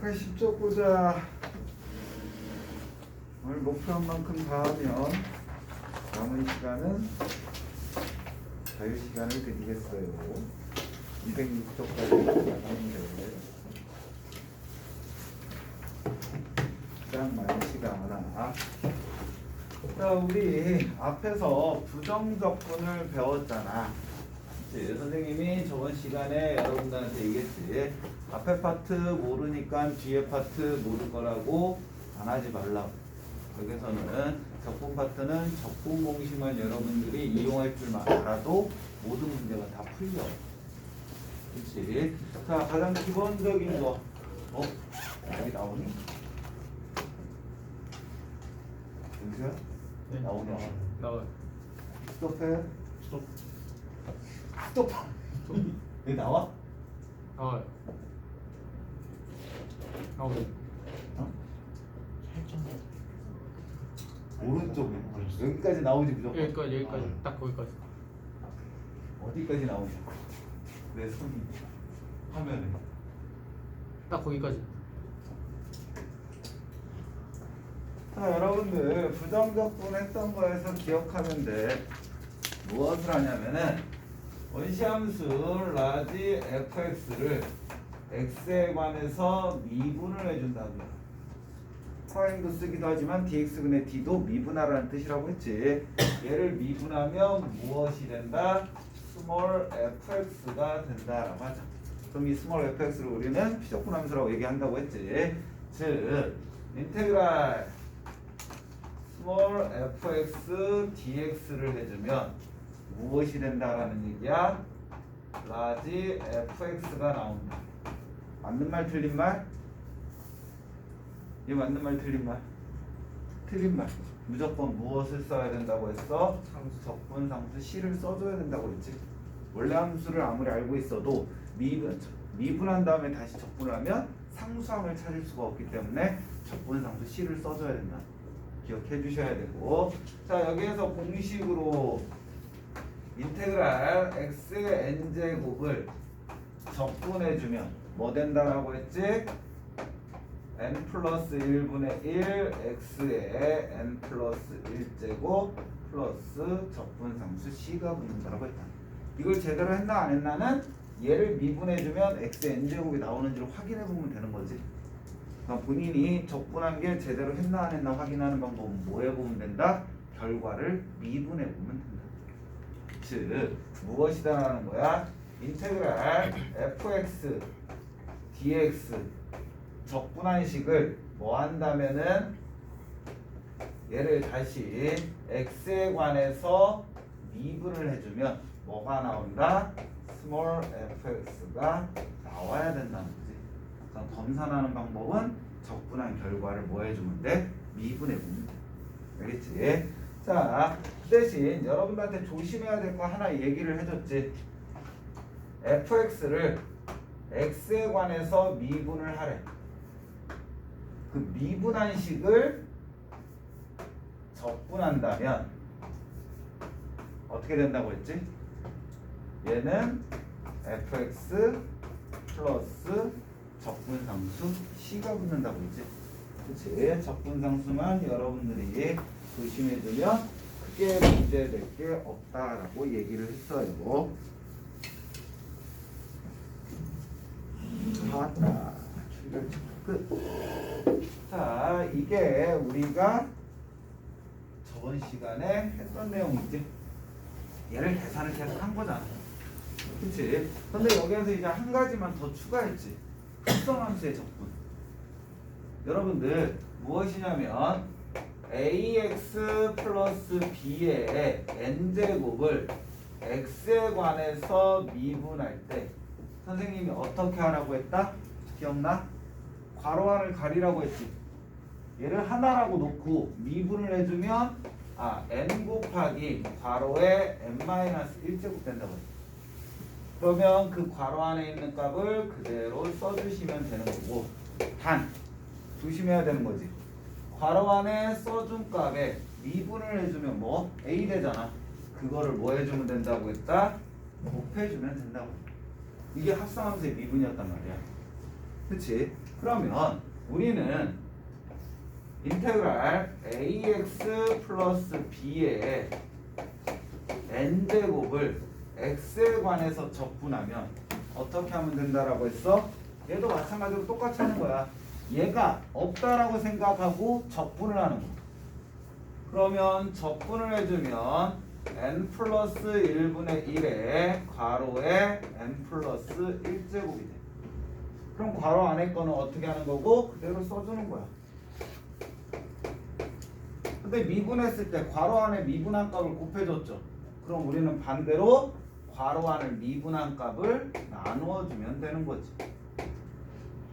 80쪽 보자. 오늘 목표한 만큼 다 하면 남은 시간은 자유 시간을 드리겠어요. 206쪽까지 나가는데 가장 많은 시간 하나. 자, 우리 앞에서 부정적분을 배웠잖아. 그치? 선생님이 저번 시간에 여러분들한테 얘기했지. 앞에 파트 모르니까 뒤에 파트 모를 거라고 안 하지 말라고. 여기서는 적분 파트는 적분 공식만 여러분들이 이용할 줄만 알아도 모든 문제가 다 풀려. 그렇지? 자, 가장 기본적인 거. 여기 나오니? 여기서요? 네. 나오냐? 나와요. 스톱해. 스톱. 스톱. 여기 나와? 나와요. 나와요. 어? 오른쪽에. 여기까지 나오지 무조건. 여기까지 딱 거기까지. 어디까지 나오냐? 내 손이 화면에. 딱 거기까지. 자, 여러분들 부정적분 했던 거에서 기억하면 돼. 무엇을 하냐면은 원시함수 라지 fx를 x에 관해서 미분을 해준답니다. 프라임도 쓰기도 하지만 dx분의 d도 미분하라는 뜻이라고 했지. 얘를 미분하면 무엇이 된다? 스몰 fx가 된다라고 하자. 그럼 이 스몰 fx를 우리는 피적분 함수라고 얘기한다고 했지. 즉 인테그랄 스몰 fx dx를 해주면 무엇이 된다라는 얘기야? 라지 fx가 나온다. 맞는 말 틀린 말? 이게 맞는 말 틀린 말? 틀린 말. 무조건 무엇을 써야 된다고 했어? 적분 상수 C를 써줘야 된다고 했지. 원래 함수를 아무리 알고 있어도 미분한 다음에 다시 적분을 하면 상수함을 찾을 수가 없기 때문에 적분 상수 C를 써줘야 된다. 기억해 주셔야 되고. 자, 여기에서 공식으로 인테그랄 x의 n제곱을 적분해주면 뭐 된다라고 했지? n 플러스 1분의 1 x의 n 플러스 1제곱 플러스 적분상수 c가 붙는다라고 했다. 이걸 제대로 했나 안 했나는 얘를 미분해주면 x의 n제곱이 나오는지를 확인해보면 되는 거지. 그러니까 본인이 적분한 게 제대로 했나 안 했나 확인하는 방법은 뭐 해보면 된다? 결과를 미분해보면 된다. 즉 무엇이다라는 거야? 인테그랄 fx dx 적분한 식을 뭐 한다면은 얘를 다시 x에 관해서 미분을 해주면 뭐가 나온다? 스몰 fx가 나와야 된다는 거지. 그럼 검산하는 방법은 적분한 결과를 뭐 해주면 돼? 미분해보면 돼. 알겠지? 자, 그 대신 여러분들한테 조심해야 될 거 하나 얘기를 해줬지. fx를 x에 관해서 미분을 하래. 그 미분한 식을 적분한다면 어떻게 된다고 했지? 얘는 fx 플러스 적분상수 c가 붙는다고 했지. 그치? 적분상수만 여러분들이 조심해두면 크게 문제될 게 없다라고 얘기를 했어요. 맞다. 끝. 자, 이게 우리가 저번 시간에 했던 내용이지. 얘를 계산을 계속 한 거잖아. 그치? 근데 여기에서 이제 한 가지만 더 추가했지. 합성함수의 적분. 여러분들 무엇이냐면 ax 플러스 b의 n제곱을 x에 관해서 미분할 때 선생님이 어떻게 하라고 했다? 기억나? 괄호 안을 가리라고 했지. 얘를 하나라고 놓고 미분을 해주면 n 곱하기 괄호에 n-1제곱 된다고 했지. 그러면 그 괄호 안에 있는 값을 그대로 써주시면 되는 거고, 단 조심해야 되는 거지. 괄호 안에 써준 값에 미분을 해주면 뭐? a 되잖아. 그거를 뭐 해주면 된다고 했다? 곱해주면 된다고. 이게 합성함수의 미분이었단 말이야. 그치? 그러면 우리는 인테그랄 ax 플러스 b의 n제곱을 x에 관해서 적분하면 어떻게 하면 된다라고 했어? 얘도 마찬가지로 똑같이 하는 거야. 얘가 없다라고 생각하고 적분을 하는 거. 그러면 적분을 해주면 n 플러스 1분의 1에 괄호에 n 플러스 1제곱이 돼. 그럼 괄호 안에 거는 어떻게 하는 거고 그대로 써주는 거야. 근데 미분했을 때 괄호 안에 미분한 값을 곱해줬죠. 그럼 우리는 반대로 괄호 안에 미분한 값을 나누어주면 되는 거지.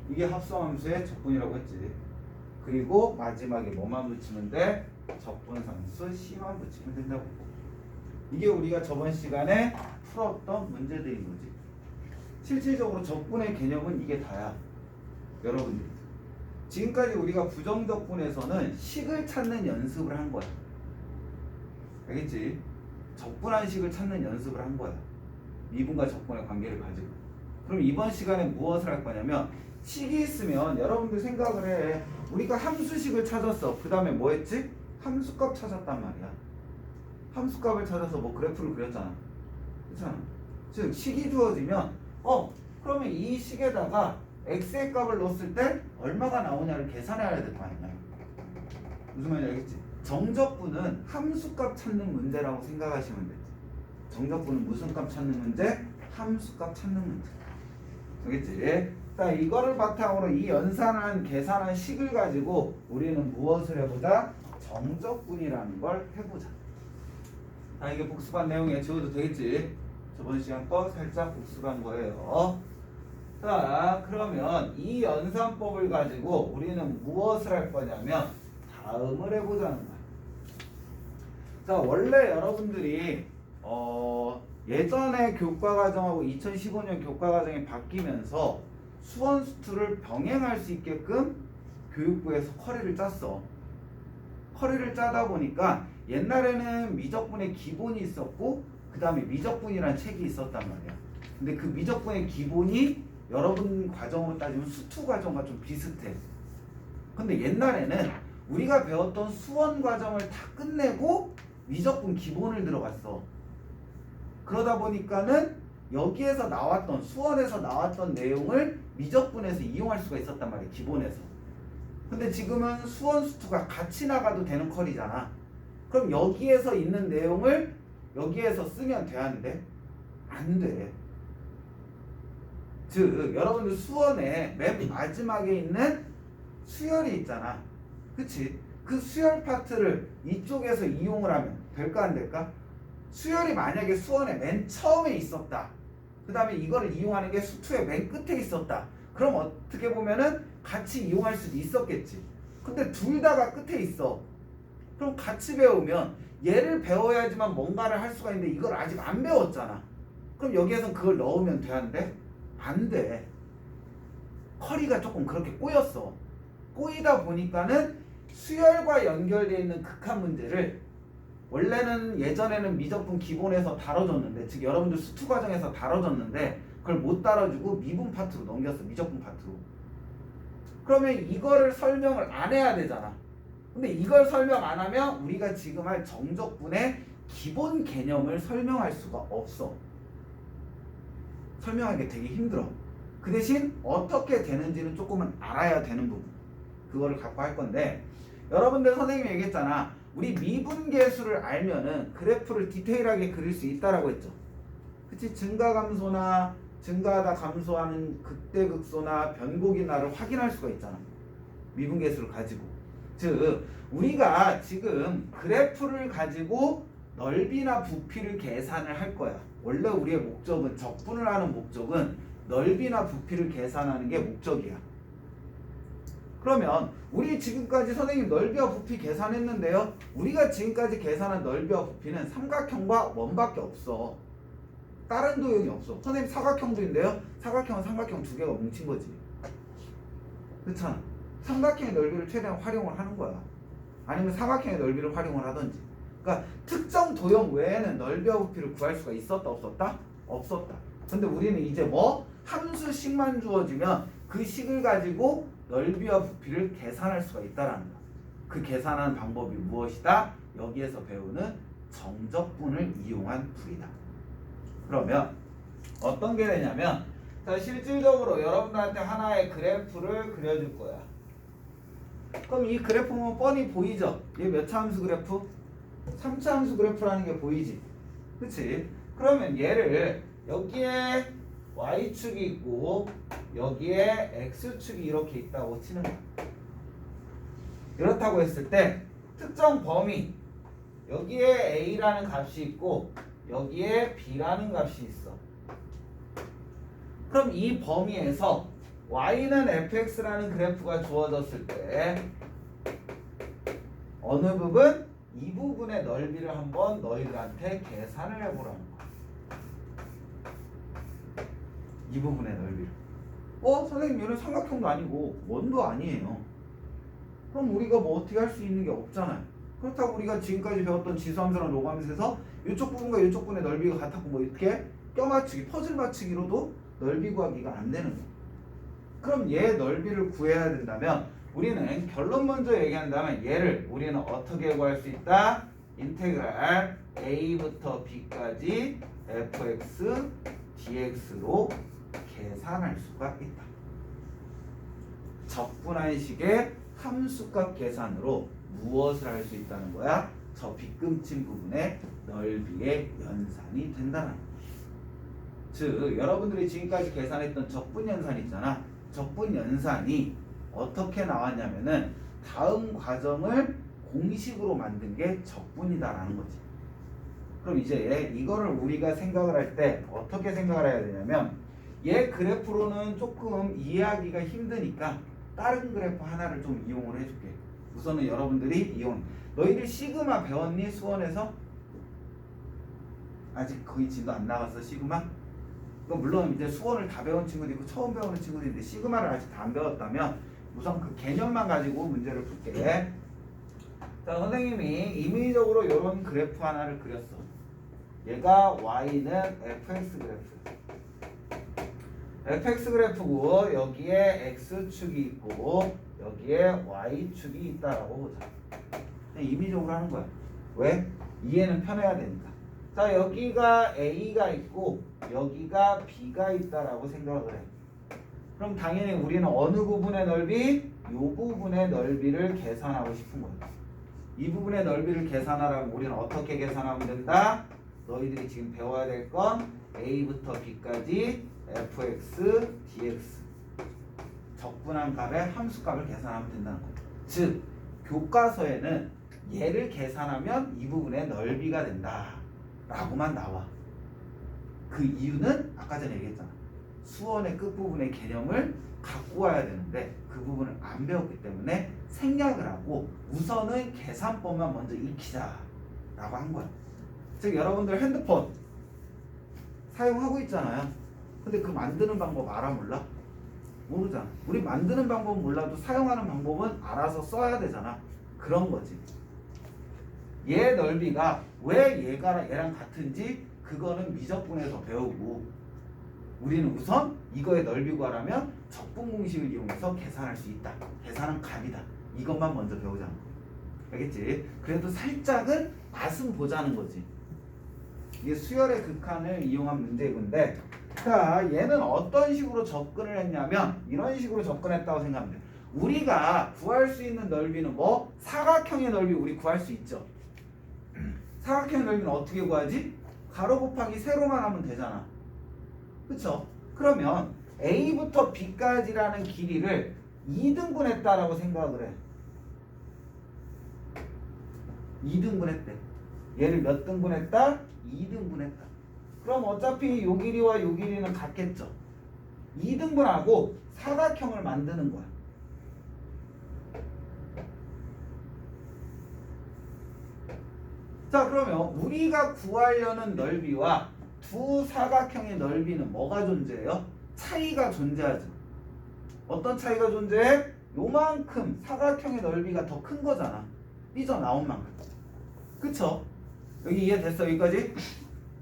이게 합성함수의 적분이라고 했지. 그리고 마지막에 뭐만 붙이면 돼? 적분상수 C만 붙이면 된다고. 이게 우리가 저번 시간에 풀었던 문제들인 거지. 실질적으로 적분의 개념은 이게 다야. 여러분들 지금까지 우리가 부정적분에서는 식을 찾는 연습을 한 거야. 알겠지? 적분한 식을 찾는 연습을 한 거야. 미분과 적분의 관계를 가지고. 그럼 이번 시간에 무엇을 할 거냐면 식이 있으면 여러분들 생각을 해. 우리가 함수식을 찾았어. 그 다음에 뭐 했지? 함수값 찾았단 말이야. 함수값을 찾아서 뭐 그래프를 그렸잖아. 그렇잖아. 즉 식이 주어지면 그러면 이 식에다가 x의 값을 넣었을 때 얼마가 나오냐를 계산해야 될 거 아니야. 무슨 말인지 알겠지? 정적분은 함수값 찾는 문제라고 생각하시면 되지. 정적분은 무슨 값 찾는 문제? 함수값 찾는 문제. 알겠지? 자, 이거를 바탕으로 이 연산한 계산한 식을 가지고 우리는 무엇을 해보자? 정적분이라는 걸 해보자. 자, 이게 복습한 내용에 지워도 되겠지? 저번 시간 거 살짝 복습한 거예요. 자, 그러면 이 연산법을 가지고 우리는 무엇을 할 거냐면 다음을 해보자는 거야. 자, 원래 여러분들이 예전에 교과과정하고 2015년 교과과정이 바뀌면서 수원수투를 병행할 수 있게끔 교육부에서 커리를 짰어. 커리를 짜다 보니까 옛날에는 미적분의 기본이 있었고 그 다음에 미적분이라는 책이 있었단 말이야. 근데 그 미적분의 기본이 여러분 과정으로 따지면 수투 과정과 좀 비슷해. 근데 옛날에는 우리가 배웠던 수원 과정을 다 끝내고 미적분 기본을 들어갔어. 그러다 보니까는 여기에서 나왔던 수원에서 나왔던 내용을 미적분에서 이용할 수가 있었단 말이야. 기본에서. 근데 지금은 수원 수투가 같이 나가도 되는 컬이잖아. 그럼 여기에서 있는 내용을 여기에서 쓰면 되는데 안 돼. 즉 여러분들 수원에 맨 마지막에 있는 수열이 있잖아. 그치? 그 수열 파트를 이쪽에서 이용을 하면 될까 안 될까? 수열이 만약에 수원에 맨 처음에 있었다. 그 다음에 이거를 이용하는 게 수투의 맨 끝에 있었다. 그럼 어떻게 보면은 같이 이용할 수도 있었겠지. 근데 둘 다가 끝에 있어. 그럼 같이 배우면 얘를 배워야지만 뭔가를 할 수가 있는데 이걸 아직 안 배웠잖아. 그럼 여기에선 그걸 넣으면 되는데 안 돼. 커리가 조금 그렇게 꼬였어. 꼬이다 보니까는 수열과 연결되어 있는 극한 문제를 원래는 예전에는 미적분 기본에서 다뤄줬는데 즉 여러분들 수투 과정에서 다뤄줬는데 그걸 못 다뤄주고 미분 파트로 넘겼어. 미적분 파트로. 그러면 이거를 설명을 안 해야 되잖아. 근데 이걸 설명 안 하면 우리가 지금 할 정적분의 기본 개념을 설명할 수가 없어. 설명하기 되게 힘들어. 그 대신 어떻게 되는지는 조금은 알아야 되는 부분. 그거를 갖고 할 건데 여러분들 선생님이 얘기했잖아. 우리 미분계수를 알면은 그래프를 디테일하게 그릴 수 있다라고 했죠. 그치? 증가감소나 증가하다 감소하는 극대극소나 변곡이나를 확인할 수가 있잖아. 미분계수를 가지고. 즉 우리가 지금 그래프를 가지고 넓이나 부피를 계산을 할 거야. 원래 우리의 목적은 적분을 하는 목적은 넓이나 부피를 계산하는 게 목적이야. 그러면 우리 지금까지 선생님 넓이와 부피 계산했는데요. 우리가 지금까지 계산한 넓이와 부피는 삼각형과 원밖에 없어. 다른 도형이 없어. 선생님 사각형도인데요. 사각형은 삼각형 두 개가 뭉친 거지. 그렇잖아. 삼각형의 넓이를 최대한 활용을 하는 거야. 아니면 사각형의 넓이를 활용을 하든지. 그러니까 특정 도형 외에는 넓이와 부피를 구할 수가 있었다 없었다? 없었다. 근데 우리는 이제 뭐 함수식만 주어지면 그 식을 가지고 넓이와 부피를 계산할 수가 있다라는 거. 그 계산하는 방법이 무엇이다? 여기에서 배우는 정적분을 이용한 풀이다. 그러면 어떤 게 되냐면, 자, 실질적으로 여러분들한테 하나의 그래프를 그려줄 거야. 그럼 이 그래프 보면 뻔히 보이죠? 이게 몇 차 함수 그래프? 3차 함수 그래프라는 게 보이지? 그치? 그러면 얘를 여기에 y축이 있고 여기에 x축이 이렇게 있다고 치는 거야. 이렇다고 했을 때 특정 범위, 여기에 a라는 값이 있고 여기에 b라는 값이 있어. 그럼 이 범위에서 y는 fx라는 그래프가 주어졌을 때 어느 부분? 이 부분의 넓이를 한번 너희들한테 계산을 해보라는 거야. 이 부분의 넓이를. 선생님 얘는 삼각형도 아니고 원도 아니에요. 그럼 우리가 뭐 어떻게 할 수 있는 게 없잖아요. 그렇다고 우리가 지금까지 배웠던 지수함수랑 로그함수에서 이쪽 부분과 이쪽 부분의 넓이가 같았고 뭐 이렇게 껴맞추기, 퍼즐 맞추기로도 넓이 구하기가 안 되는 거예요. 그럼 얘 넓이를 구해야 된다면 우리는 결론 먼저 얘기한다면 얘를 우리는 어떻게 구할 수 있다? 인테그랄 a부터 b까지 fx dx로 계산할 수가 있다. 적분한 식의 함수값 계산으로 무엇을 할 수 있다는 거야? 저 빗금친 부분의 넓이의 연산이 된다는 거야. 즉 여러분들이 지금까지 계산했던 적분연산 있잖아. 적분연산이 어떻게 나왔냐면은 다음 과정을 공식으로 만든 게 적분이다라는 거지. 그럼 이제 이거를 우리가 생각을 할 때 어떻게 생각을 해야 되냐면, 얘 그래프로는 조금 이해하기가 힘드니까 다른 그래프 하나를 좀 이용을 해줄게. 우선은 여러분들이 너희들 시그마 배웠니? 수원에서? 아직 거의 진도 안 나갔어 시그마? 물론 이제 수원을 다 배운 친구도 있고 처음 배우는 친구도 있는데 시그마를 아직 다 안 배웠다면 우선 그 개념만 가지고 문제를 풀게. 자, 선생님이 임의적으로 이런 그래프 하나를 그렸어. 얘가 y는 fx 그래프. fx 그래프고 여기에 x축이 있고 여기에 y축이 있다라고 보자. 그냥 임의적으로 하는 거야. 왜? 이해는 편해야 되니까. 자, 여기가 a가 있고 여기가 b가 있다라고 생각을 해. 그럼 당연히 우리는 어느 부분의 넓이? 이 부분의 넓이를 계산하고 싶은 거야. 이 부분의 넓이를 계산하라면 우리는 어떻게 계산하면 된다? 너희들이 지금 배워야 될 건 a부터 b까지 fx, dx 적분한 값의 함수값을 계산하면 된다는 거야. 즉 교과서에는 얘를 계산하면 이 부분의 넓이가 된다 라고만 나와. 그 이유는 아까 전에 얘기했잖아. 수원의 끝부분의 개념을 갖고 와야 되는데 그 부분을 안 배웠기 때문에 생략을 하고 우선은 계산법만 먼저 익히자 라고 한 거야. 즉 여러분들 핸드폰 사용하고 있잖아요. 근데 그 만드는 방법 알아 몰라? 모르잖아. 우리 만드는 방법은 몰라도 사용하는 방법은 알아서 써야 되잖아. 그런 거지. 얘 넓이가 왜 얘랑 같은지 그거는 미적분에서 배우고 우리는 우선 이거의 넓이 구하라면 적분 공식을 이용해서 계산할 수 있다. 계산은 값이다. 이것만 먼저 배우자는 거야. 알겠지? 그래도 살짝은 맛은 보자는 거지. 이게 수열의 극한을 이용한 문제인데, 자, 얘는 어떤 식으로 접근을 했냐면 이런 식으로 접근했다고 생각하면 돼. 우리가 구할 수 있는 넓이는 뭐? 사각형의 넓이 우리 구할 수 있죠. 사각형의 넓이는 어떻게 구하지? 가로 곱하기 세로만 하면 되잖아. 그쵸? 그러면 A부터 B까지라는 길이를 2등분했다라고 생각을 해. 2등분했대. 얘를 몇 등분했다? 2등분했다. 그럼 어차피 요 길이와 요 길이는 같겠죠. 2등분하고 사각형을 만드는 거야. 자, 그러면 우리가 구하려는 넓이와 두 사각형의 넓이는 뭐가 존재해요? 차이가 존재하죠. 어떤 차이가 존재해? 요만큼 사각형의 넓이가 더 큰 거잖아. 삐져나온 만큼. 그쵸? 여기 이해됐어? 여기까지?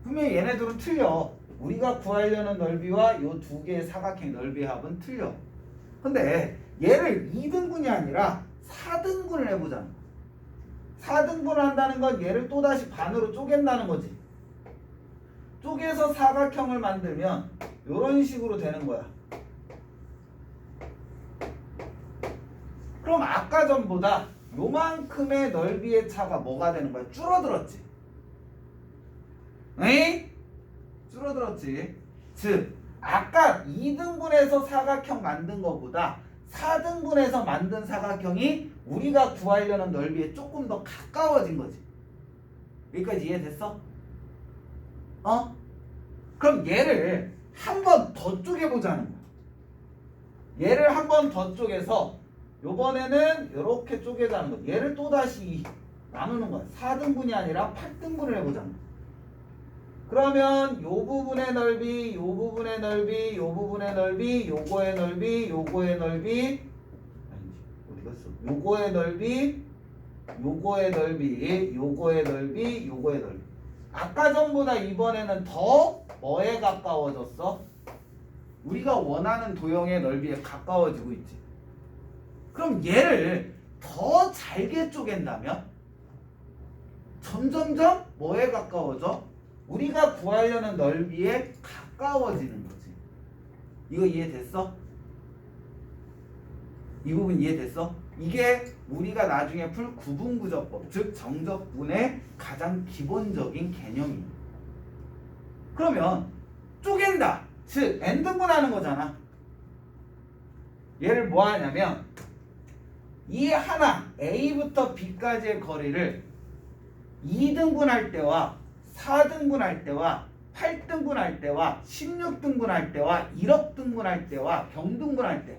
분명히 얘네들은 틀려. 우리가 구하려는 넓이와 요 두 개의 사각형의 넓이의 합은 틀려. 근데 얘를 2등분이 아니라 4등분을 해보자는 거야. 4등분을 한다는 건 얘를 또다시 반으로 쪼갠다는 거지. 쪼개서 사각형을 만들면 이런 식으로 되는 거야. 그럼 아까 전보다 요만큼의 넓이의 차가 뭐가 되는 거야? 줄어들었지. 에이? 줄어들었지. 즉 아까 2등분해서 사각형 만든 것보다 4등분해서 만든 사각형이 우리가 구하려는 넓이에 조금 더 가까워진 거지. 여기까지 이해됐어? 그럼 얘를 한 번 더 쪼개보자는 거야. 얘를 한 번 더 쪼개서 요번에는 이렇게 쪼개자는 거야. 얘를 또다시 나누는 거야. 4등분이 아니라 8등분을 해보자는 거야. 그러면 요 부분의 넓이, 요 부분의 넓이, 요 부분의 넓이, 요거의 넓이, 요거의 넓이, 아니지 어디 갔어? 요거의 넓이, 요거의 넓이, 요거의 넓이, 요거의 넓이. 아까 전보다 이번에는 더 뭐에 가까워졌어? 우리가 원하는 도형의 넓이에 가까워지고 있지. 그럼 얘를 더 잘게 쪼갠다면 점점점 뭐에 가까워져? 우리가 구하려는 넓이에 가까워지는 거지. 이거 이해됐어? 이 부분 이해됐어? 이게 우리가 나중에 풀 구분구조법, 즉 정적분의 가장 기본적인 개념이에요. 그러면 쪼갠다, 즉 n등분하는 거잖아. 얘를 뭐 하냐면 이 하나 A부터 B까지의 거리를 2등분 할 때와 4등분 할 때와 8등분 할 때와 16등분 할 때와 1억 등분 할 때와 경등분 할 때,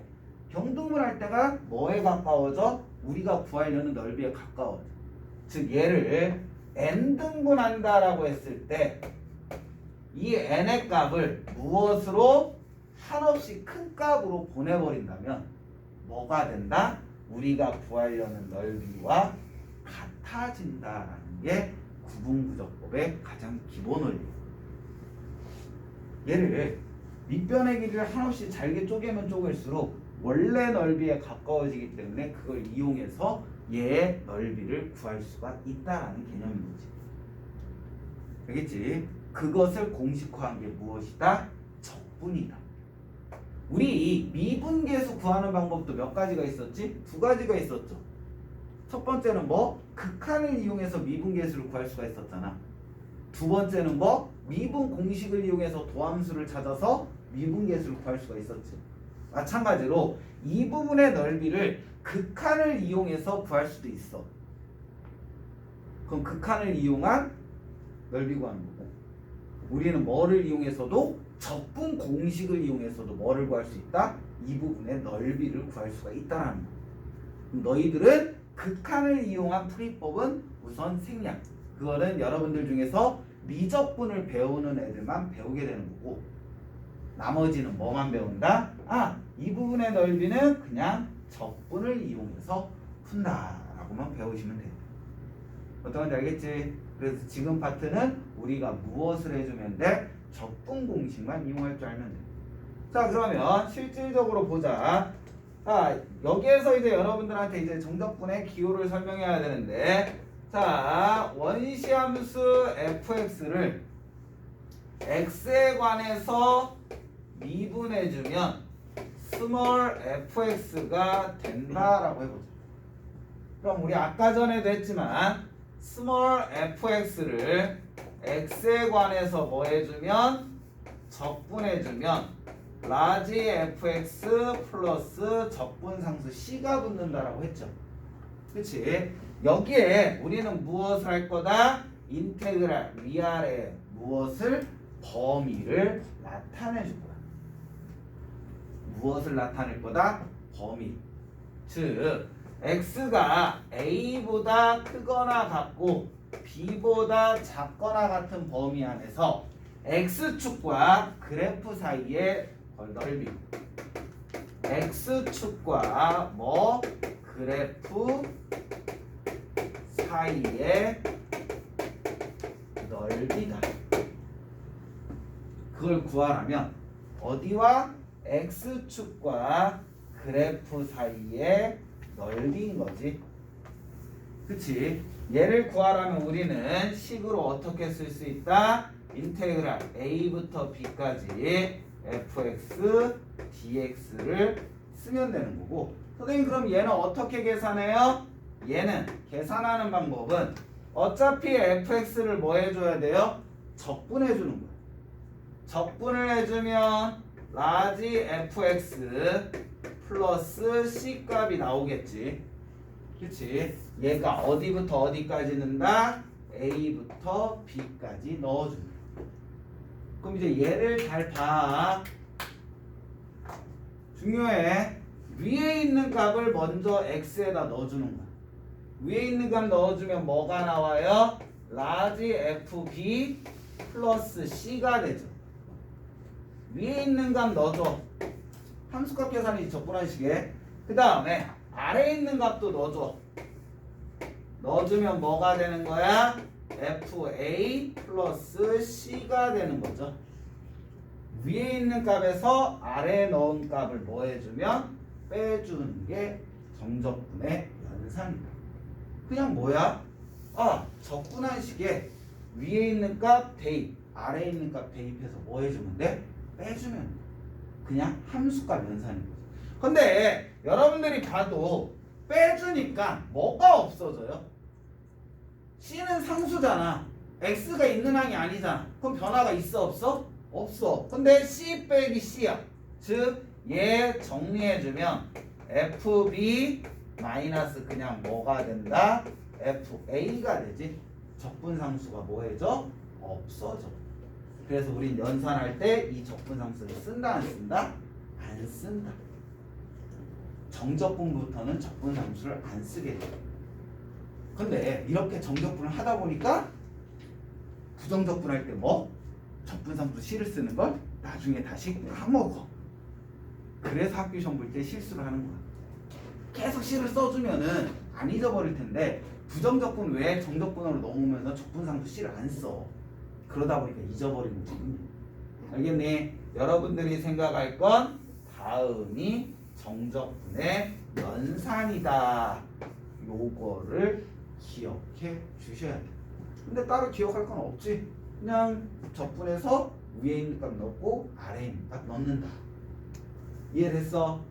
경등분 할 때가 뭐에 가까워져? 우리가 구하려는 넓이에 가까워져. 즉 얘를 n등분 한다라고 했을 때 이 n의 값을 무엇으로? 한없이 큰 값으로 보내버린다면 뭐가 된다? 우리가 구하려는 넓이와 같아진다라는 게 구분구조법의 가장 기본 원리. 얘를 밑변의 길이를 한없이 잘게 쪼개면 쪼갤수록 원래 넓이에 가까워지기 때문에 그걸 이용해서 얘의 넓이를 구할 수가 있다라는 개념인 거지. 알겠지? 그것을 공식화한 게 무엇이다? 적분이다. 우리 미분계수 구하는 방법도 몇 가지가 있었지? 두 가지가 있었죠. 첫 번째는 뭐? 극한을 이용해서 미분계수를 구할 수가 있었잖아. 두 번째는 뭐? 미분 공식을 이용해서 도함수를 찾아서 미분계수를 구할 수가 있었지. 마찬가지로 이 부분의 넓이를 극한을 이용해서 구할 수도 있어. 그럼 극한을 이용한 넓이 구하는 거고, 우리는 뭐를 이용해서도 적분 공식을 이용해서도 뭐를 구할 수 있다? 이 부분의 넓이를 구할 수가 있다는 거. 너희들은 극한을 이용한 풀이법은 우선 생략. 그거는 여러분들 중에서 미적분을 배우는 애들만 배우게 되는 거고, 나머지는 뭐만 배운다? 이 부분의 넓이는 그냥 적분을 이용해서 푼다라고만 배우시면 돼요. 어떤 건지 알겠지? 그래서 지금 파트는 우리가 무엇을 해주면 돼? 적분 공식만 이용할 줄 알면 돼. 자, 그러면 실질적으로 보자. 자, 여기에서 이제 여러분들한테 이제 정적분의 기호를 설명해야 되는데, 자, 원시함수 fx를 x에 관해서 미분해주면 스몰 fx가 된다라고 해보자. 그럼 우리 아까 전에도 했지만 스몰 fx를 x에 관해서 뭐 해주면? 적분해주면 라지 fx 플러스 적분상수 c가 붙는다라고 했죠. 그치? 여기에 우리는 무엇을 할 거다? 인테그랄 위아래 무엇을? 범위를 나타내 줄 거야. 무엇을 나타낼 거다? 범위. 즉 x가 a보다 크거나 같고 b보다 작거나 같은 범위 안에서 x축과 그래프 사이의 넓이, x축과 뭐 그래프 사이의 넓이다. 그걸 구하려면 어디와? x축과 그래프 사이의 넓이인 거지. 그치? 얘를 구하려면 우리는 식으로 어떻게 쓸 수 있다? 인테그랄 a부터 b까지 fx dx를 쓰면 되는 거고, 선생님 그럼 얘는 어떻게 계산해요? 얘는 계산하는 방법은 어차피 fx를 뭐 해줘야 돼요? 적분해 주는 거야. 적분을 해주면 라지 fx 플러스 c 값이 나오겠지. 그치? 얘가 어디부터 어디까지 넣는다? a부터 b까지 넣어준다. 그럼 이제 얘를 잘 봐. 중요해. 위에 있는 값을 먼저 x에다 넣어주는 거야. 위에 있는 값 넣어주면 뭐가 나와요? 라지 fb 플러스 c가 되죠. 위에 있는 값 넣어줘. 함수값 계산이 적분한 식에. 그 다음에 아래에 있는 값도 넣어줘. 넣어주면 뭐가 되는 거야? fa 플러스 c가 되는 거죠. 위에 있는 값에서 아래에 넣은 값을 뭐 해주면 빼주는 게 정적분의 연산이다. 그냥 뭐야? 적분한 식에 위에 있는 값 대입, 아래에 있는 값 대입해서 뭐 해주면 돼? 빼주면 돼. 그냥 함수값 연산인 거죠. 근데 여러분들이 봐도 빼주니까 뭐가 없어져요? c는 상수잖아. x가 있는 항이 아니잖아. 그럼 변화가 있어 없어? 없어. 근데 c 빼기 c야. 즉 얘 정리해주면 fb 마이너스 그냥 뭐가 된다? fa가 되지. 적분상수가 뭐해져? 없어져. 그래서 우린 연산할 때 이 적분상수를 쓴다 안 쓴다? 안 쓴다. 정적분부터는 적분상수를 안 쓰게 돼. 근데 이렇게 정적분을 하다 보니까 부정적분 할 때 뭐? 적분상수 C를 쓰는 걸 나중에 다시 까먹어. 그래서 학교 시험 볼 때 실수를 하는 거야. 계속 C를 써주면은 안 잊어버릴 텐데 부정적분 외에 정적분으로 넘으면서 적분상수 C를 안 써. 그러다 보니까 잊어버리는 거지. 알겠니? 여러분들이 생각할 건 다음이 정적분의 연산이다. 요거를 기억해 주셔야 돼. 근데 따로 기억할 건 없지. 그냥 적분해서 위에 있는 값 넣고 아래에 있는 값 넣는다. 이해됐어?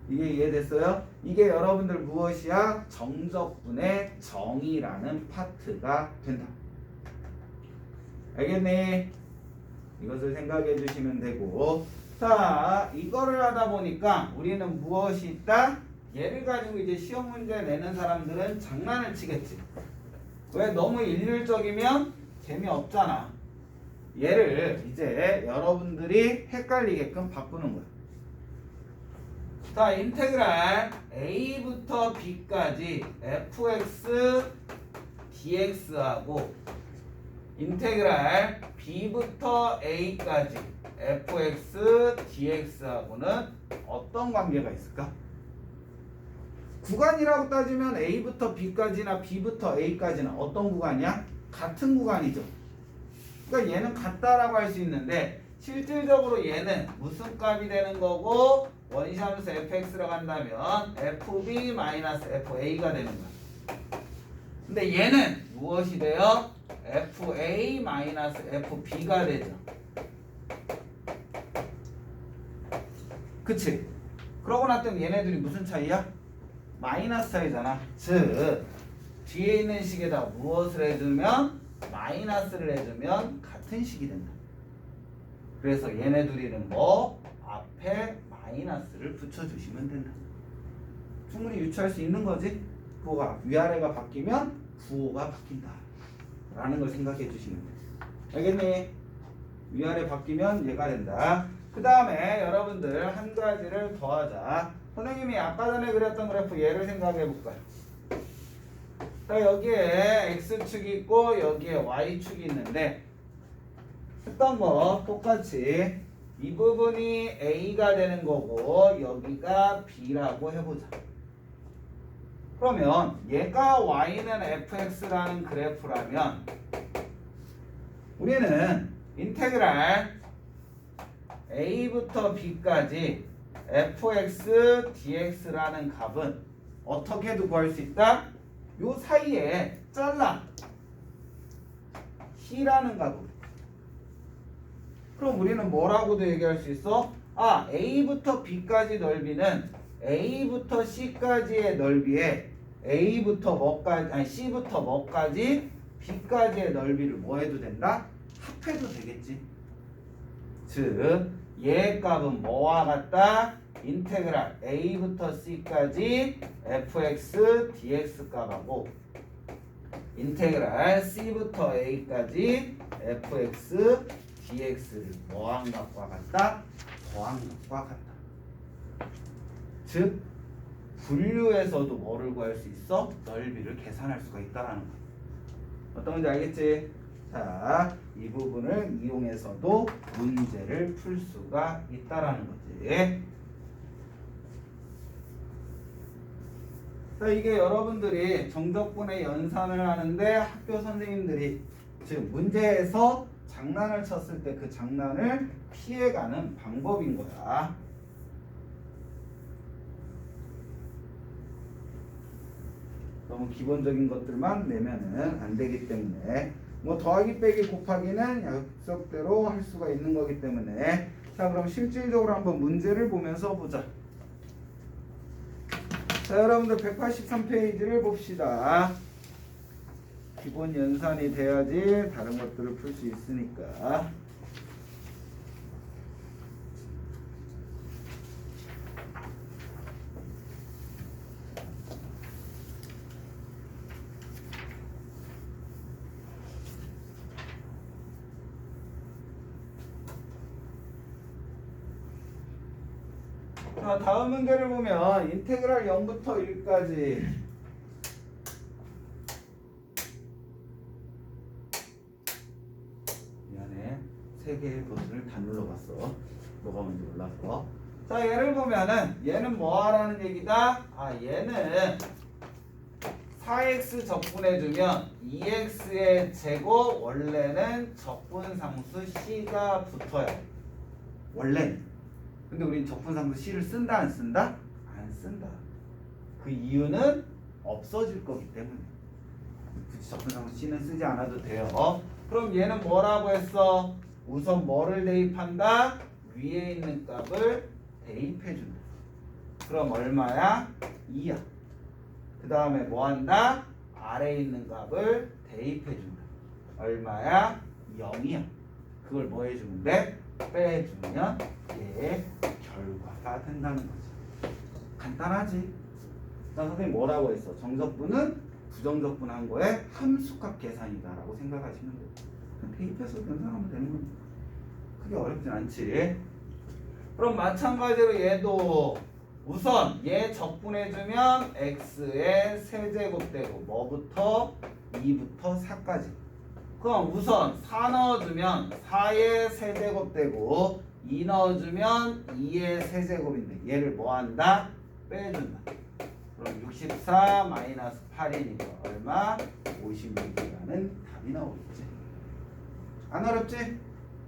이게 이해됐어요? 이게 여러분들 무엇이야? 정적분의 정의라는 파트가 된다. 알겠니? 이것을 생각해 주시면 되고, 자, 이거를 하다 보니까 우리는 무엇이 있다? 얘를 가지고 이제 시험 문제 내는 사람들은 장난을 치겠지. 왜? 너무 일률적이면 재미없잖아. 얘를 이제 여러분들이 헷갈리게끔 바꾸는 거야. 자, 인테그랄 a부터 b까지 fx dx하고 인테그랄 b부터 a까지 fx dx하고는 어떤 관계가 있을까? 구간이라고 따지면 a부터 b까지나 b부터 a까지는 어떤 구간이야? 같은 구간이죠. 그러니까 얘는 같다라고 할 수 있는데 실질적으로 얘는 무슨 값이 되는 거고 원시함수 fx라고 한다면 fb-fa가 되는 거야. 근데 얘는 무엇이 돼요? fa-fb가 되죠. 그치? 그러고 났더니 얘네들이 무슨 차이야? 마이너스 차이잖아. 즉 뒤에 있는 식에다 무엇을 해주면 마이너스를 해주면 같은 식이 된다. 그래서 얘네들이는 뭐 앞에 마이너스를 붙여주시면 된다. 충분히 유추할 수 있는 거지. 부호가 위아래가 바뀌면 부호가 바뀐다 라는 걸 생각해 주시면 돼. 알겠니? 위아래 바뀌면 얘가 된다. 그 다음에 여러분들 한 가지를 더 하자. 선생님이 아까 전에 그렸던 그래프 얘를 생각해 볼까요? 자, 여기에 x축이 있고 여기에 y축이 있는데 했던 거 똑같이 이 부분이 a가 되는 거고 여기가 b라고 해보자. 그러면 얘가 y는 fx라는 그래프라면 우리는 인테그랄 a부터 b까지 fx dx라는 값은 어떻게도 구할 수 있다? 요 사이에 잘라 c라는 값으로. 그럼 우리는 뭐라고도 얘기할 수 있어? 아, a부터 b까지 넓이는 a부터 c까지의 넓이에 a부터 뭐까지 아니 c부터 뭐까지 b까지의 넓이를 뭐 해도 된다? 합해도 되겠지. 즉 얘 값은 뭐와 같다? 인테그랄 a부터 c까지 fx dx 값하고 인테그랄 c부터 a까지 fx dx를 뭐한 값과 같다? 더한 값과 같다. 즉 분류에서도 뭐를 구할 수 있어? 넓이를 계산할 수가 있다라는 거야. 어떤 건지 알겠지? 자, 이 부분을 이용해서도 문제를 풀 수가 있다라는 거지. 자, 이게 여러분들이 정적분의 연산을 하는데 학교 선생님들이 즉 문제에서 장난을 쳤을 때 그 장난을 피해가는 방법인 거야. 너무 기본적인 것들만 내면은 안 되기 때문에 뭐 더하기 빼기 곱하기는 약속대로 할 수가 있는 거기 때문에 자, 그럼 실질적으로 한번 문제를 보면서 보자. 자, 여러분들 183페이지를 봅시다. 기본 연산이 돼야지 다른 것들을 풀 수 있으니까. 자, 다음 문제를 보면 인테그랄 0부터 1까지 미안해 3개의 버튼을 다 눌러봤어. 뭐가 뭔지 몰랐어. 자, 얘를 보면은 얘는 뭐 하라는 얘기다? 아, 얘는 4x 적분해주면 2x의 제곱 원래는 적분상수 c가 붙어야 돼. 원래는. 근데 우린 적분상수 c를 쓴다 안 쓴다? 안 쓴다. 그 이유는 없어질 거기 때문에. 굳이 적분상수 c는 쓰지 않아도 돼요. 그럼 얘는 뭐라고 했어? 우선 뭐를 대입한다? 위에 있는 값을 대입해준다. 그럼 얼마야? 2야. 그 다음에 뭐 한다? 아래에 있는 값을 대입해준다. 얼마야? 0이야. 그걸 뭐 해주면 돼? 빼주면 얘의 결과가 된다는 거지. 간단하지? 나 선생님 뭐라고 했어? 정적분은 부정적분한 거에 함수값 계산이다라고 생각하시면 돼요. 대입해서 연산하면 되는 겁니다. 크게 어렵진 않지. 그럼 마찬가지로 얘도 우선 얘 적분해주면 x의 세제곱 되고 뭐부터? 2부터 4까지. 그럼 우선 4 넣어주면 4의 세제곱 되고 2 넣어주면 2의 세제곱인데 얘를 뭐한다? 빼준다. 그럼 64 마이너스 8이니까 얼마? 56이라는 답이 나오겠지. 안 어렵지?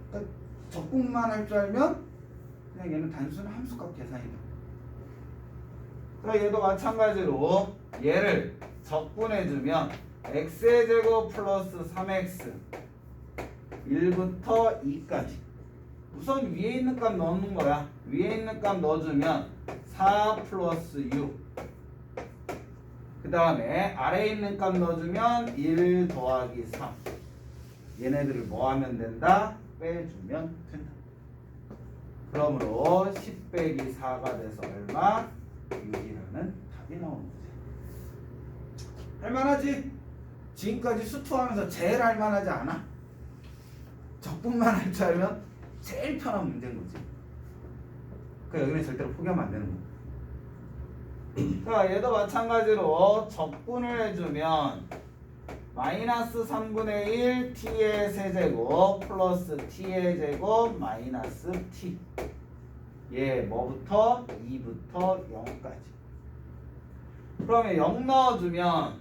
그러니까 적분만 할 줄 알면 그냥 얘는 단순 함수값 계산이다. 그러니까 얘도 마찬가지로 얘를 적분해주면 x의 제곱 플러스 3x 1부터 2까지 우선 위에 있는 값 넣는 거야. 위에 있는 값 넣어주면 4 플러스 6 그 다음에 아래에 있는 값 넣어주면 1 더하기 3 얘네들을 뭐 하면 된다? 빼주면 된다. 그러므로 10 빼기 4가 돼서 얼마? 6이라는 답이 나오는 거지. 할만하지? 지금까지 수투하면서 제일 할만하지 않아? 적분만 할 줄 알면 제일 편한 문제인 거지. 그러니까 여기는 절대로 포기하면 안 되는 거야. 자, 얘도 마찬가지로 적분을 해주면 마이너스 3분의 1 t의 세제곱 플러스 t의 제곱 마이너스 t 얘 뭐부터? 2부터 0까지. 그러면 0 넣어주면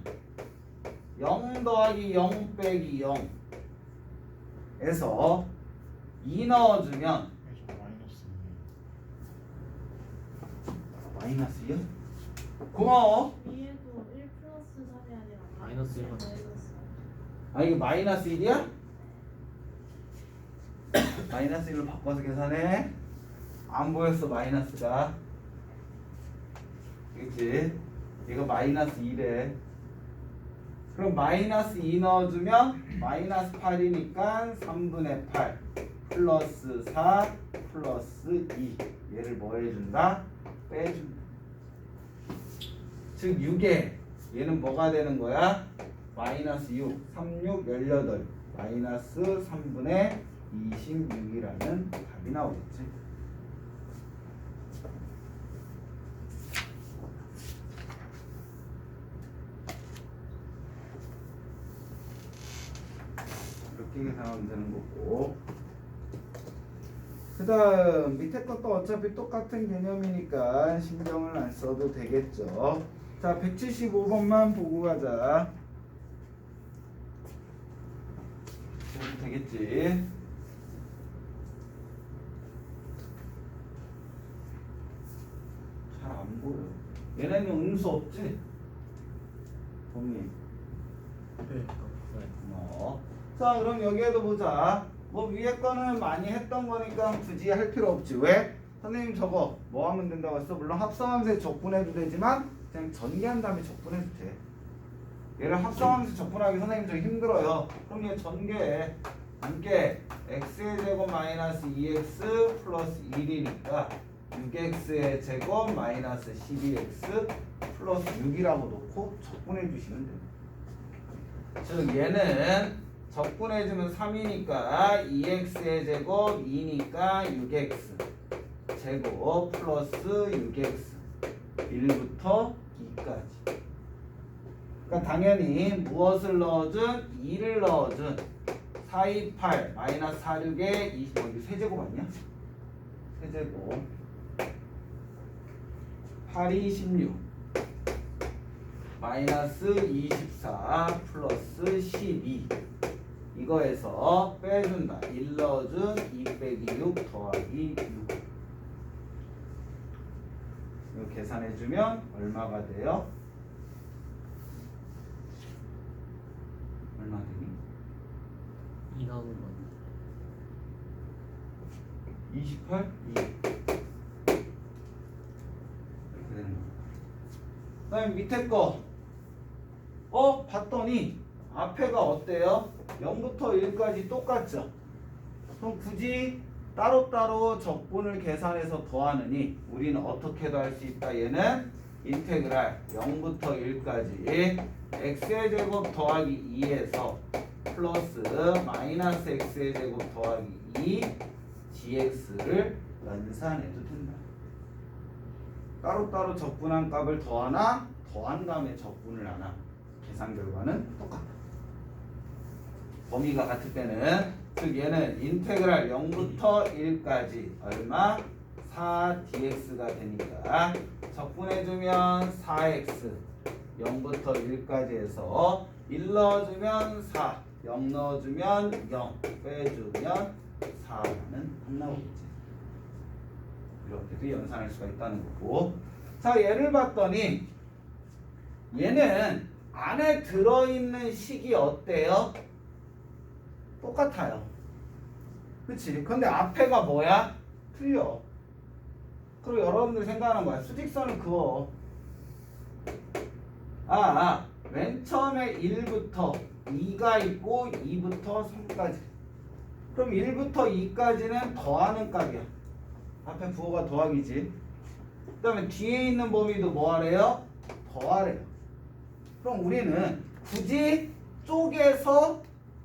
0 더하기 0 빼기 0 에서 2 넣어주면 마이너스 마이너스 2요? 고마워. 위에도 1 플러스 3이 아니라 마이너스 1만. 아 이게 마이너스 1이야? 마이너스 1로 바꿔서 계산해. 안 보였어 마이너스가. 그치? 이거 마이너스 2래. 그럼 마이너스 2 넣어주면 마이너스 8이니까 3분의 8 플러스 4 플러스 2. 얘를 뭐 해준다? 빼준다. 즉 6에 얘는 뭐가 되는 거야? 마이너스 6, 3, 6, 18 마이너스 3분의 26이라는 답이 나오겠지. 이렇게 계산하면 되는 거고, 그 다음 밑에 것도 어차피 똑같은 개념이니까 신경을 안 써도 되겠죠. 자 175번만 보고 가자. 그래도 되겠지. 잘 안 보여. 얘네는 음수 없지? 범위. 네. 자 그럼 여기에도 보자. 뭐 위에 거는 많이 했던 거니까 굳이 할 필요 없지. 왜? 선생님 저거 뭐 하면 된다고 했어? 물론 합성함수에 적분해도 되지만 그냥 전개한 다음에 적분해도 돼. 얘를 합성함수 적분하기 선생님 좀 힘들어요. 그럼 얘 전개해. 함께 x의 제곱 마이너스 2x 플러스 1이니까 6x의 제곱 마이너스 12x 플러스 6이라고 놓고 적분해 주시면 됩니다. 즉 얘는 적분해주면 3이니까 2x의 제곱 2니까 6x 제곱 플러스 6x 1부터 2까지. 그러니까 당연히 무엇을 넣어준? 2를 넣어준 428 마이너스 46에 20. 이게 세제곱 아니야? 세제곱 8이 16 마이너스 24 플러스 12 이거에서 빼준다. 1 넣어준 2 빼기 6 더하기 6. 이거 계산해주면 얼마가 돼요? 얼마 되니? 2 나오는 거. 28? 2 이렇게 되는 거야. 그 다음에 밑에 거 봤더니 앞에가 어때요? 0부터 1까지 똑같죠? 그럼 굳이 따로따로 적분을 계산해서 더하느니 우리는 어떻게도 할 수 있다. 얘는 인테그랄 0부터 1까지 x의 제곱 더하기 2에서 플러스 마이너스 x의 제곱 더하기 2 dx를 연산해도 된다. 따로따로 적분한 값을 더하나 더한 다음에 적분을 하나 계산 결과는 똑같다. 범위가 같을 때는 즉 얘는 인테그랄 0부터 1까지 얼마? 4dx가 되니까 적분해주면 4x 0부터 1까지 해서 1 넣어주면 4 0 넣어주면 0 빼주면 4라는 답 나오겠지. 이렇게도 연산할 수가 있다는 거고. 자 얘를 봤더니 얘는 안에 들어있는 식이 어때요? 똑같아요. 그치? 근데 앞에가 뭐야? 틀려. 그리고 여러분들 생각하는 거야. 수직선은 그거. 맨 처음에 1부터 2가 있고 2부터 3까지. 그럼 1부터 2까지는 더하는 값이야. 앞에 부호가 더하기지. 그 다음에 뒤에 있는 범위도 뭐 하래요? 더하래요. 그럼 우리는 굳이 쪼개서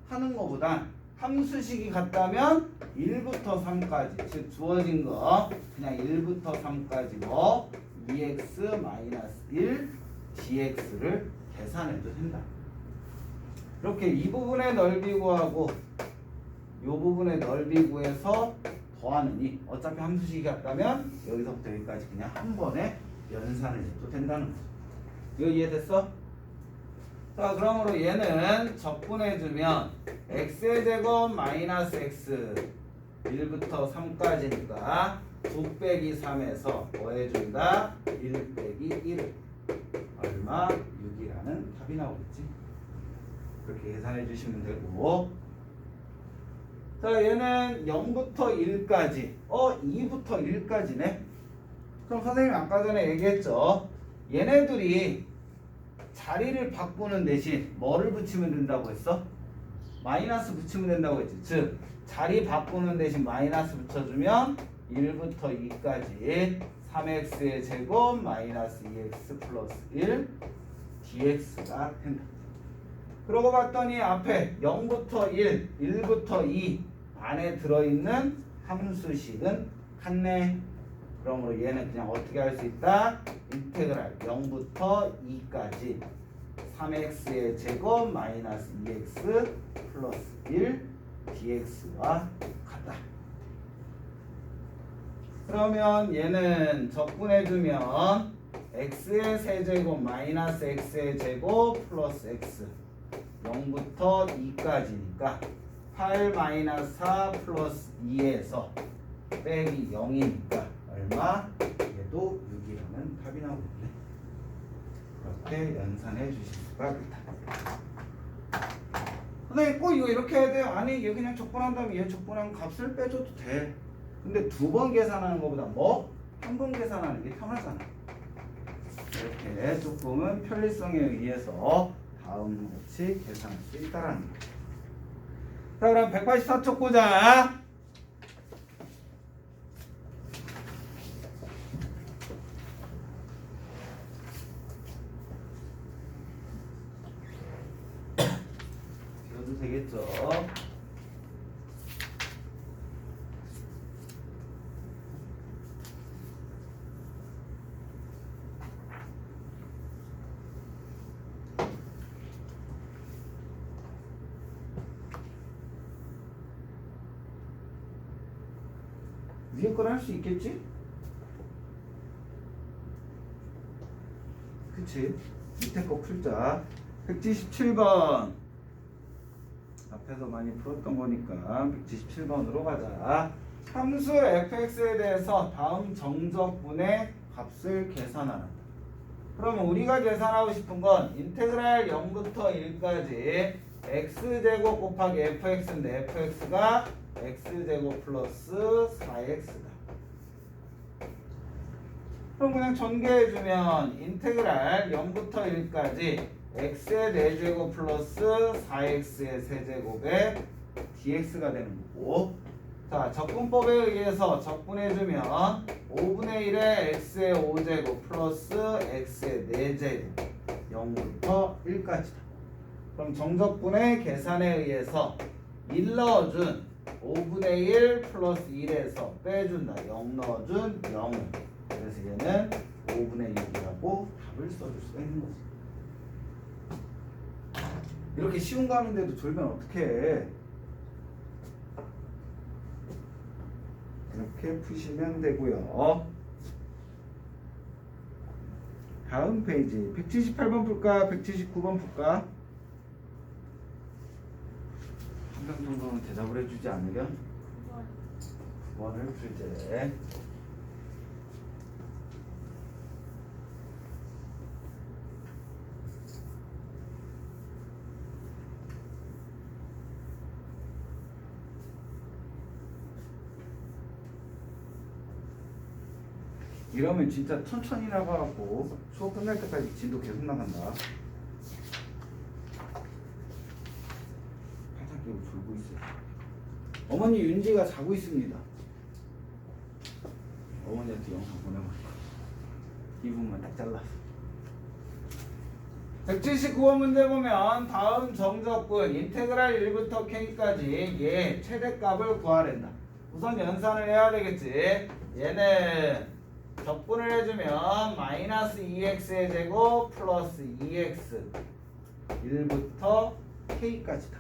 하는 것보다 함수식이 같다면 1부터 3까지 즉 주어진 거 그냥 1부터 3까지 뭐 2x-1 dx를 계산해도 된다. 이렇게 이 부분의 넓이 구하고 이 부분의 넓이 구해서 더하느니 어차피 함수식이 같다면 여기서부터 여기까지 그냥 한 번에 연산을 해도 된다는 거죠. 이거 이해됐어? 자 그러므로 얘는 적분해주면 x의 제곱 마이너스 x 1부터 3까지니까 9 빼기 3에서 뭐 해준다? 1 빼기 1을 얼마? 6이라는 답이 나오겠지. 그렇게 계산해 주시면 되고, 자 얘는 0부터 1까지 2부터 1까지네. 그럼 선생님이 아까 전에 얘기했죠. 얘네들이 자리를 바꾸는 대신 뭐를 붙이면 된다고 했어? 마이너스 붙이면 된다고 했지. 즉 자리 바꾸는 대신 마이너스 붙여주면 1부터 2까지 3x의 제곱 마이너스 2x 플러스 1 dx가 된다. 그러고 봤더니 앞에 0부터 1, 1부터 2 안에 들어있는 함수식은 같네. 그러므로 얘는 그냥 어떻게 할 수 있다? 인테그랄 0부터 2까지 3x의 제곱 마이너스 2x 플러스 1 dx와 같다. 그러면 얘는 적분해주면 x의 세제곱 마이너스 x의 제곱 플러스 x 0부터 2까지니까 8 마이너스 4 플러스 2에서 빼기 0이니까 얼마? 얘도 6이라는 답이 나오겠네. 그렇게 연산해 주실 수가 있다. 근데 꼭 이거 이렇게 해야 돼요? 아니 얘 그냥 적분한 다음에 얘 적분한 값을 빼줘도 돼. 근데 2번 계산하는 것보다 한 번 계산하는 게 편하잖아. 이렇게 조금은 편리성에 의해서 다음 같이 계산할 수 있다라는 거. 자 그럼 184쪽 보자. 이것도 되겠죠. 위에 걸 할 수 있겠지? 그치? 밑에 거 풀자. 177번 앞에서 많이 풀었던 거니까 177번으로 가자. 함수 fx에 대해서 다음 정적분의 값을 계산하라. 그러면 우리가 계산하고 싶은 건 인테그랄 0부터 1까지 x제곱 곱하기 fx인데 fx가 x제곱 플러스 4x다. 그럼 그냥 전개해주면 인테그랄 0부터 1까지 x의 4제곱 플러스 4x의 세제곱에 dx가 되는 거고, 자 적분법에 의해서 적분해주면 5분의 1에 x의 5제곱 플러스 x의 4제곱 0부터 1까지다. 그럼 정적분의 계산에 의해서 1 넣어준 5분의 1 플러스 1에서 빼준다 0 넣어준 0을, 그래서 얘는 5분의 6이라고 답을 써줄 수가 있는 거지. 이렇게 쉬운 거 하는데도 졸면 어떡해. 이렇게 푸시면 되고요. 다음 페이지 178번 풀까? 179번 풀까? 한 명 정도는 대답을 해주지 않으면 9번을 풀제. 이러면 진짜 천천히 나가갖고 수업 끝날 때까지 진도 계속 나간다. 팔짱 끼고 졸고 있어요. 어머니 윤지가 자고 있습니다. 어머니한테 영상 보내볼까? 이 부분만 딱 잘라서. 179번 문제 보면 다음 정적분 인테그랄 1부터 k까지 얘 최대값을 구하랜다. 우선 연산을 해야 되겠지. 얘는 적분을 해주면 마이너스 2x의 제곱 플러스 2x 1부터 k까지다.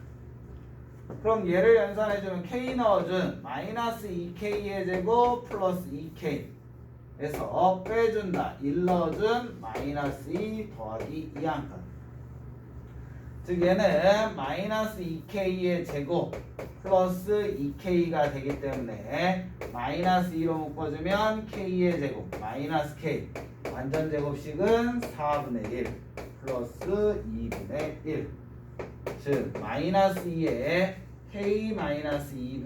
그럼 얘를 연산해주면 k 넣어준 마이너스 2k의 제곱 플러스 2k 에서 빼준다 1 넣어준 마이너스 2 더하기 2항까지. 즉 얘는 마이너스 2k의 제곱 플러스 2k가 되기 때문에 마이너스 2로 묶어주면 k의 제곱 마이너스 k 완전 제곱식은 4분의 1 플러스 2분의 1 즉 마이너스 2에 k 마이너스 2